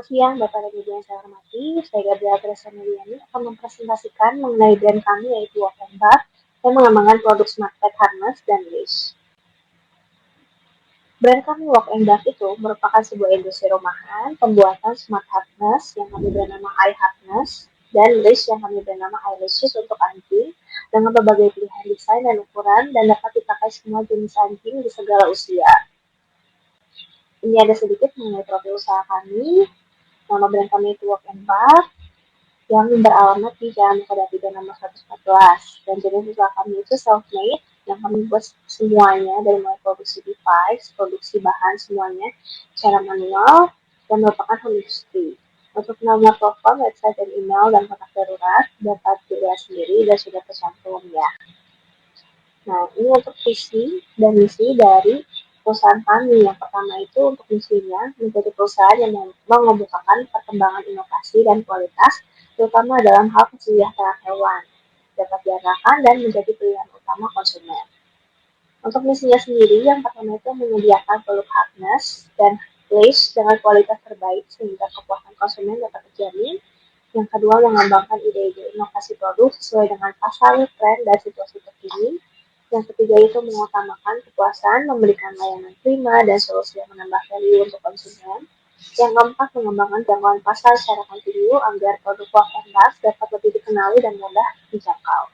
siang, Bapak dan Ibu yang saya hormati. Saya Gabriela Teresa Miliani akan mempresentasikan mengenai brand kami yaitu Walk & Bar yang mengembangkan produk Smart Pet Harness dan Leash. Brand kami Walk & Bar itu merupakan sebuah industri rumahan pembuatan Smart Harness yang kami bernama iHarness dan Leash yang kami bernama iLeashes untuk anjing dengan berbagai pilihan desain dan ukuran dan dapat dipakai semua jenis anjing di segala usia. Ini ada sedikit mengenai profil usaha kami. Nama brand kami itu Walk & Bar yang beralamat di Jalan Mukadatiga nomor 114. Dan jenis usaha kami itu self-made yang kami buat semuanya dari mulai produksi device, produksi bahan semuanya secara manual dan merupakan home industry. Untuk nomor telepon, website, dan email dan kontak darurat dapat dilihat sendiri dan sudah tercantum ya. Nah, ini untuk visi dan misi dari perusahaan kami. Yang pertama itu untuk misinya menjadi perusahaan yang mengemukakan perkembangan inovasi dan kualitas, terutama dalam hal kesejahteraan hewan, dapat diarahkan dan menjadi pilihan utama konsumen. Untuk misinya sendiri, yang pertama itu menyediakan produk harness dan leash dengan kualitas terbaik sehingga kepuasan konsumen dapat terjamin. Yang kedua, mengembangkan ide-ide inovasi produk sesuai dengan pasar, tren, dan situasi terkini. Yang ketiga itu mengutamakan kepuasan, memberikan layanan prima dan solusi yang menambah value untuk konsumen. Yang keempat, mengembangkan jangkauan pasar secara kontinu agar produk Walk & Bar dapat lebih dikenali dan mudah dijangkau.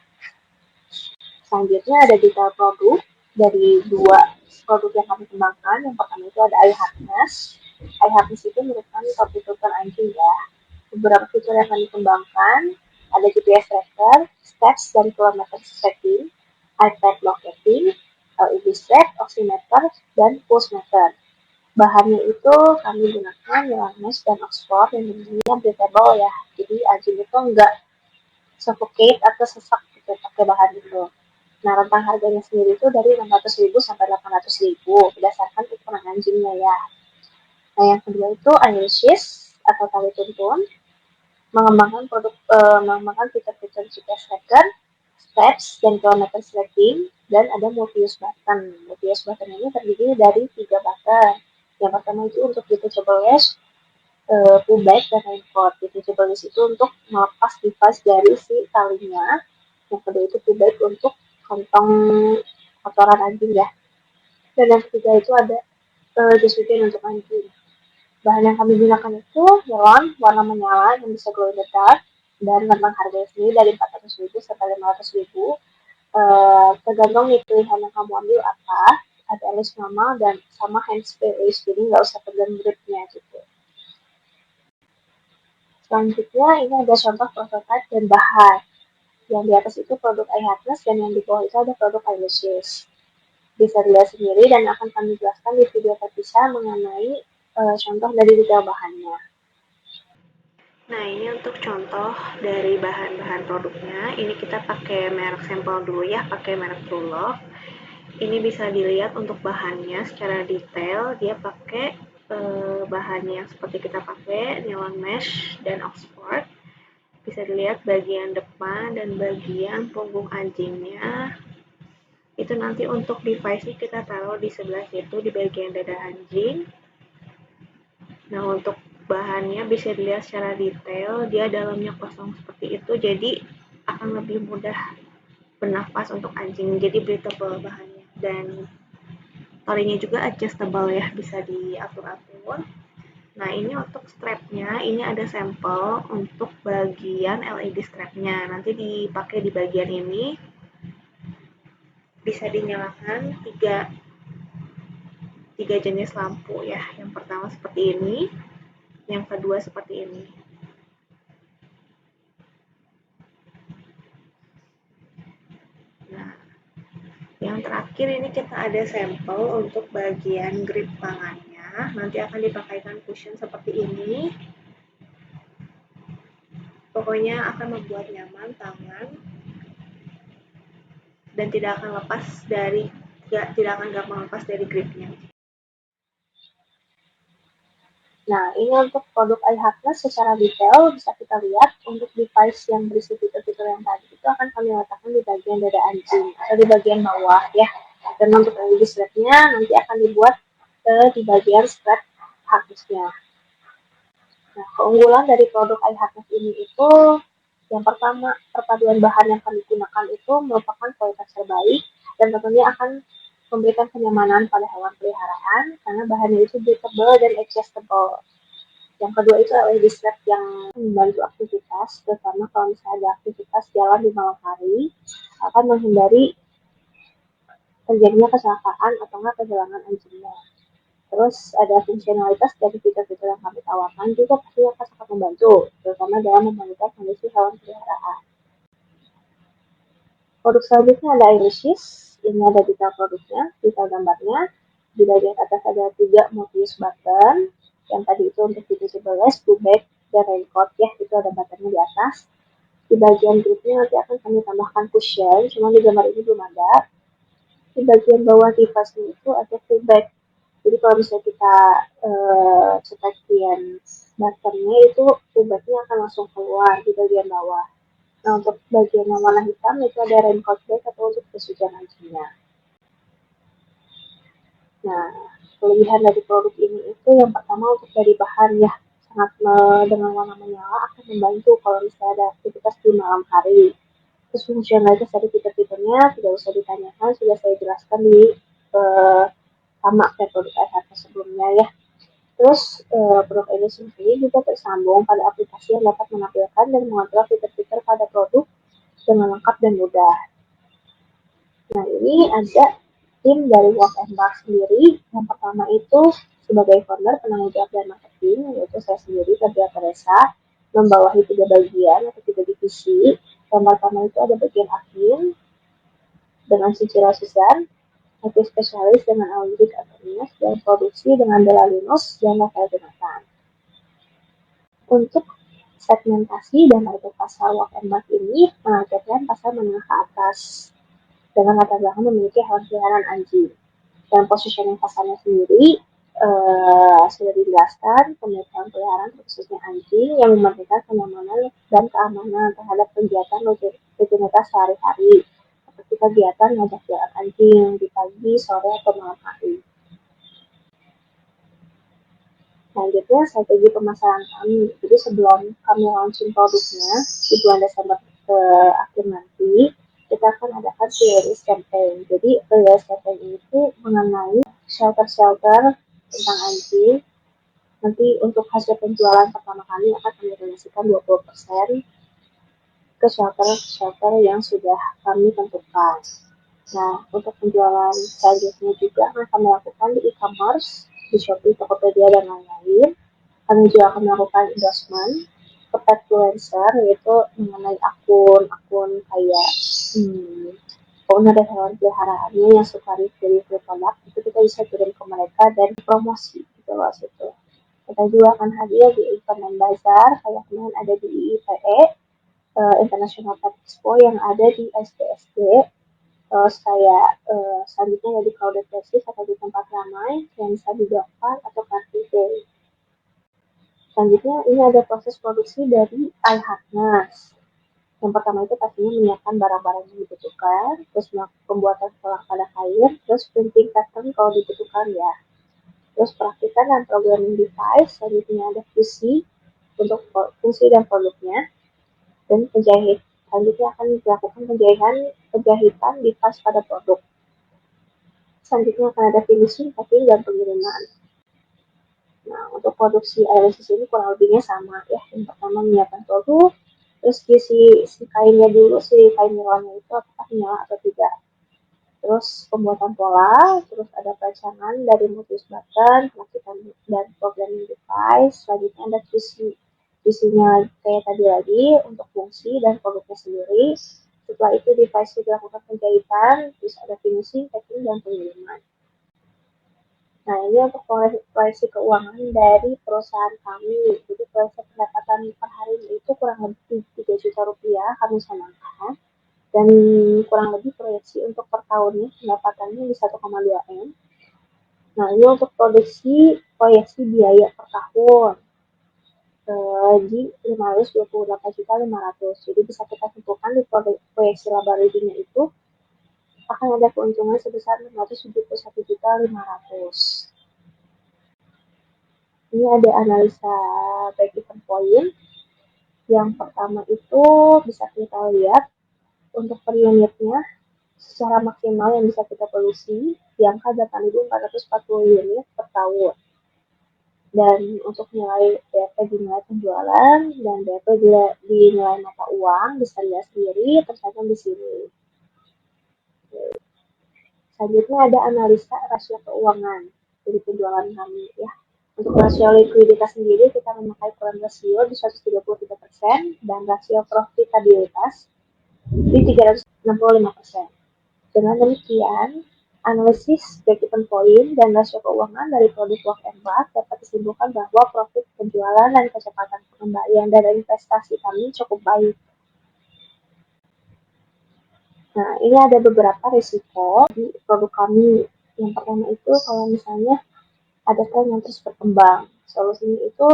Selanjutnya ada detail produk dari dua produk yang kami kembangkan. Yang pertama itu ada iHarness. iHarness itu merupakan topi tutor anjing ya. Beberapa fitur yang kami kembangkan ada GPS tracker, steps dan kilometer tracking, iPad locating, LED strap, oximeter, dan pulse meter. Bahannya itu kami gunakan nilon mesh dan Oxford yang tentunya breathable ya. Jadi anjing itu enggak suffocate atau sesak gitu pakai bahan itu. Nah, rentang harganya sendiri itu dari 600.000 sampai 800.000 berdasarkan ukuran anjingnya ya. Nah, yang kedua itu iLeashes atau tali tuntun, mengembangkan fitur-fitur GPS tracker, steps, dan kilometer tracking, dan ada multi-use button. Multi-use button ini terdiri dari 3 button. Yang pertama itu untuk detachable lash, pull back, dan raincoat. Detachable lash itu untuk melepas device dari si talinya. Yang kedua itu pull back untuk kantong kotoran anjing ya. Dan yang ketiga itu ada disusun untuk anjing. Bahan yang kami gunakan itu nilon warna menyala yang bisa glow in the dark dan rentang harganya sendiri dari 400.000 sampai 500.000. Tergantung nih pilihan yang kamu ambil apa. Ada lace normal dan sama handspray lace, jadi nggak usah pegang gripnya gitu. Selanjutnya ini ada contoh prototype dan bahan. Yang di atas itu produk iHarness dan yang di bawah itu ada produk iLeashes. Bisa dilihat sendiri dan akan kami jelaskan di video terpisah mengenai contoh dari detail bahannya. Nah, ini untuk contoh dari bahan-bahan produknya. Ini kita pakai merek sampel dulu ya, pakai merek True Love. Ini bisa dilihat untuk bahannya secara detail. Dia pakai bahannya yang seperti kita pakai, nylon mesh dan Oxford. Bisa dilihat bagian depan dan bagian punggung anjingnya. Itu nanti untuk device-nya kita taruh di sebelah situ di bagian dada anjing. Nah, untuk bahannya bisa dilihat secara detail, dia dalamnya kosong seperti itu, jadi akan lebih mudah bernafas untuk anjing, jadi breathable bahannya. Dan talinya juga adjustable ya, bisa diatur-atur. Nah, ini untuk strapnya, ini ada sampel untuk bagian LED strapnya, nanti dipakai di bagian ini. Bisa dinyalakan tiga jenis lampu ya. Yang pertama seperti ini, yang kedua seperti ini. Nah, yang terakhir ini kita ada sampel untuk bagian grip tangannya. Nanti akan dipakaikan cushion seperti ini. Pokoknya akan membuat nyaman tangan dan tidak akan gampang lepas dari gripnya. Nah, ini untuk produk iHarness secara detail bisa kita lihat untuk device yang berisi fitur-fitur yang tadi itu akan kami letakkan di bagian dada anjing atau di bagian bawah ya. Dan untuk LED strapnya nanti akan dibuat di bagian strap harnessnya. Nah, keunggulan dari produk iHarness ini itu yang pertama, perpaduan bahan yang kami gunakan itu merupakan kualitas terbaik dan tentunya akan memberikan kenyamanan pada hewan peliharaan karena bahannya itu breathable dan adjustable. Yang kedua itu LED strip yang membantu aktivitas, terutama kalau misalnya ada aktivitas jalan di malam hari, akan menghindari terjadinya kecelakaan atau enggak kehilangan anjingnya. Terus ada fungsionalitas dari fitur-fitur yang kami tawarkan juga pastinya akan sangat membantu, terutama dalam memonitor kondisi hewan peliharaan. Produk selanjutnya ada Irisys. Ini ada detail produknya, detail gambarnya. Di bagian atas ada 3 multi-use button. Yang tadi itu untuk visible vest, blue bag, dan raincoat ya, itu ada buttonnya di atas. Di bagian gripnya nanti akan kami tambahkan cushion, cuma di gambar ini belum ada. Di bagian bawah device-nya itu ada full bag. Jadi kalau misalnya kita cetakian buttonnya itu full bag-nya akan langsung keluar di bagian bawah. Nah, untuk bagian yang warna hitam itu ada raincoat bag atau untuk jas hujan anjingnya. Nah, kelebihan dari produk ini itu yang pertama untuk dari bahan ya, sangat dengan warna menyala akan membantu kalau misalnya ada aktivitas di malam hari. Terus fungsionalitas dari fitur-fiturnya tidak usah ditanyakan, sudah saya jelaskan di sama kayak produk iHarness sebelumnya ya. Terus produk ini sendiri juga tersambung pada aplikasi yang dapat menampilkan dan mengontrol fitur-fitur pada produk dengan lengkap dan mudah. Nah, ini ada tim dari Walk and Bar sendiri. Yang pertama itu sebagai founder, penanggung jawab dan marketing, yaitu saya sendiri, Febria Teresa, membawahi 3 bagian atau 3 divisi. Yang pertama itu ada bagian admin dengan Cicira Susan, IT spesialis dengan Audrey Atonius, dan produksi dengan Bella Linus dan Rafael Jonathan. Untuk segmentasi dan target pasar Walk and Bar ini menargetkan pasar menengah ke atas dengan latar belakang memiliki hewan peliharaan anjing. Dan positioning pasarnya sendiri sudah dijelaskan, pemilihan peliharaan khususnya anjing yang mementingkan kenyamanan dan keamanan terhadap kegiatan rutinitas sehari-hari seperti kegiatan ngajak jalan anjing di pagi, sore, atau malam hari. Selanjutnya strategi pemasaran kami. Jadi sebelum kami launching produknya di bulan Desember ke akhir nanti, kita akan adakan series campaign. Jadi series campaign itu mengenai shelter-shelter tentang anjing. Nanti untuk hasil penjualan pertama kali akan kami donasikan 20% ke shelter-shelter yang sudah kami tentukan. Nah, untuk penjualan selanjutnya juga akan kami lakukan di e-commerce, di Shopee, Tokopedia, dan lain-lain. Kami juga akan melakukan endorsement ke petfluencer, yaitu mengenai akun-akun kayak owner dan hewan peliharaannya yang suka review produk, itu kita bisa kirim ke mereka dan promosi gitu loh situ. Kita juga akan hadir di event dan bazar kayak kemarin ada di IIPE, International Pet Expo yang ada di SPSD. Terus kayak selanjutnya ya di crowded places atau di tempat ramai yang bisa di Dokter atau Car Free Day. Selanjutnya ini ada proses produksi dari iHarness. Yang pertama itu pastinya menyiapkan barang-barang yang dibutuhkan, terus pembuatan pola pada kain, terus printing pattern kalau dibutuhkan ya. Terus praktikan dan programming device, selanjutnya ada fungsi untuk fungsi dan produknya, dan penjahit. Selanjutnya akan dilakukan penjahitan device pada produk. Selanjutnya akan ada finishing, packing, dan pengiriman. Nah, untuk produksi Irisys ini kurang lebihnya sama ya. Yang pertama menyiapkan produk, terus si kainnya dulu, si kain nilonnya itu apakah menyala atau tidak. Terus pembuatan pola, terus ada perancangan dari multi-use button, pelakitan dan programming device. Selanjutnya ada visinya kayak tadi lagi untuk fungsi dan produknya sendiri. Setelah itu device dilakukan penjahitan, terus ada finishing, packing, dan pengiriman. Nah, ini untuk proyeksi keuangan dari perusahaan kami. Jadi proyeksi pendapatan per hari itu kurang lebih 3 juta rupiah kami samakan. Dan kurang lebih proyeksi untuk per tahunnya pendapatannya di 1,2 M. Nah, ini untuk proyeksi biaya per tahun di 528.500. Jadi bisa kita simpulkan di proyeksi laba ruginya itu akan ada keuntungan sebesar 571.500. Ini ada analisa break-even point. Yang pertama itu bisa kita lihat untuk per unitnya secara maksimal yang bisa kita produksi di angka 8.440 unit per tahun. Dan untuk nilai DP di nilai penjualan dan DP di nilai mata uang bisa lihat sendiri tercantum di sini. Selanjutnya ada analisa rasio keuangan dari penjualan kami ya. Untuk rasio likuiditas sendiri kita memakai current rasio di 133% dan rasio profitabilitas di 365%. Dengan demikian, analisis break-even point dan rasio keuangan dari produk work and bath dapat disimpulkan bahwa profit penjualan dan kecepatan pengembalian dari investasi kami cukup baik. Nah, ini ada beberapa risiko di produk kami. Yang pertama itu kalau misalnya ada tren yang terus berkembang. Solusinya itu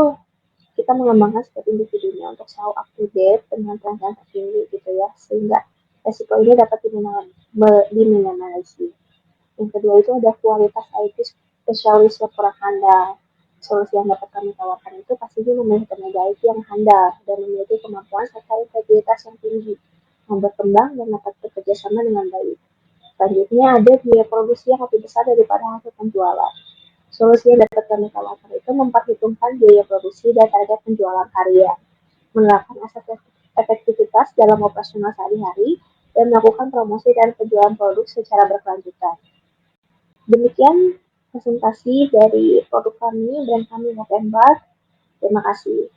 kita mengembangkan setiap individunya untuk selalu up to date dengan tren-tren terkini gitu ya, sehingga risiko ini dapat diminimalisir. Yang kedua itu ada kualitas IT spesialis yang kurang handal. Solusi yang dapat kami tawarkan itu pastinya memilih tenaga IT yang handal dan memiliki kemampuan serta integritas yang tinggi, yang berkembang dan dapat bekerja sama dengan baik. Selanjutnya ada biaya produksi yang lebih besar daripada hasil penjualan. Solusi yang dapat kami tawarkan itu memperhitungkan biaya produksi dan target penjualan karya, menerapkan asas efektivitas dalam operasional sehari-hari, dan melakukan promosi dan penjualan produk secara berkelanjutan. Demikian presentasi dari produk kami, brand kami Walk and Bath. Terima kasih.